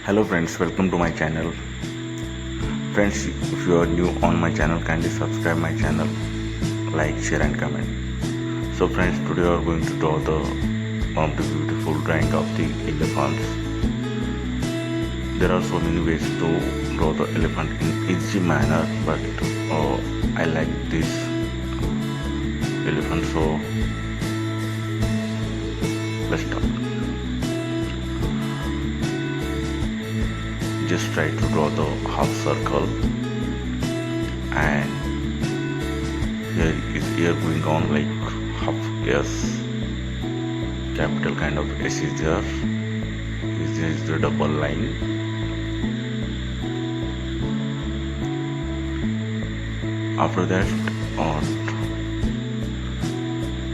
Hello friends, welcome to my channel. Friends, if you are new on my channel, kindly subscribe my channel, like, share and comment. So friends, today we are going to draw one of the beautiful drawing of the elephants. There are so many ways to draw the elephant in easy manner, but I like this elephant, so let's start. Just try to draw the half circle, and here is ear going on like half S, capital kind of S is there. This is the double line. After that,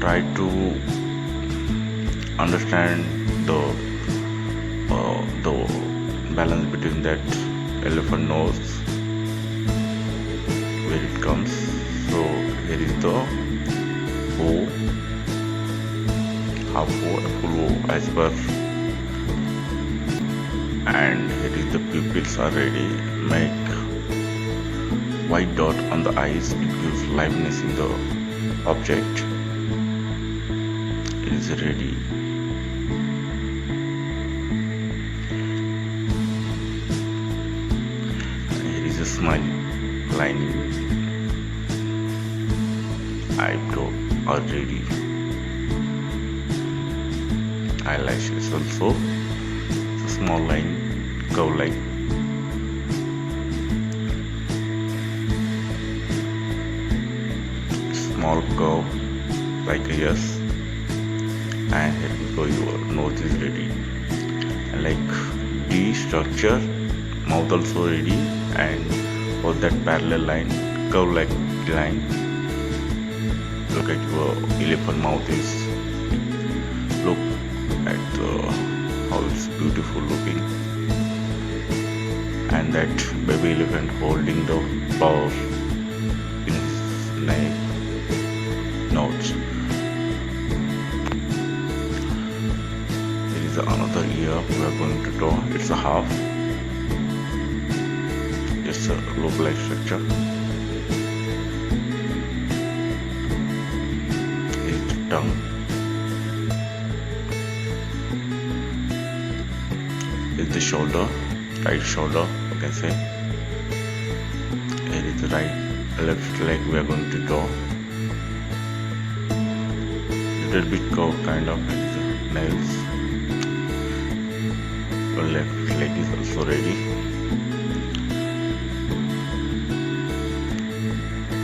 try to understand the balance between that elephant nose where it comes. So here is the O, half O, full O as per, and here is the pupils are ready. Make white dot on the eyes, it gives liveliness in the object. It is ready. Smile lining, eyebrow are ready, eyelashes also, a small line, curve line, small curve like a yes, and here we go, your nose is ready. Like D structure, mouth also ready, and for that parallel line, curve like line. Look at your elephant mouth is. Look at how it's beautiful looking, and that baby elephant holding the paw in his neck, nose. There is another ear we are going to draw. It's a half. It's a localized structure. It's the tongue. It's the shoulder, right shoulder, you can say. Here is the left leg we are going to draw. Little bit curve kind of, and the nails. The left leg is also ready.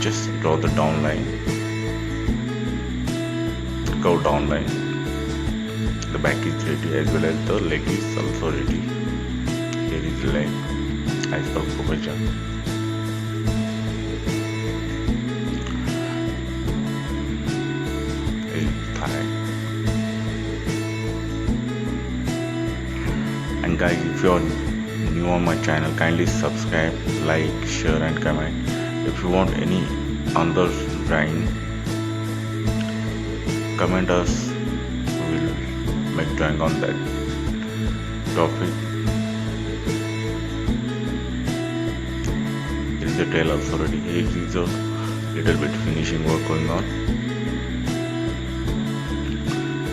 Just draw the down line, curve down line. The back is ready as well as the leg is also ready. Here is the leg as per profession. Here is thigh. And guys, if you are new on my channel, kindly subscribe, like, share and comment. If you want any other drawing, comment us. We will make drawing on that topic. Here is the tail also ready. Here is a little bit finishing work going on.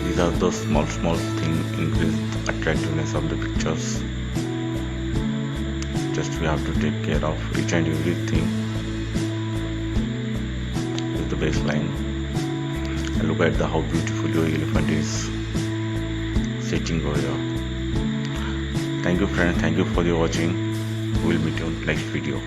These are the small things increase the attractiveness of the pictures. Just we have to take care of each and everything. The baseline, and look at how beautiful your elephant is sitting over here. Thank you friends, thank you for your watching. We will meet you in next video.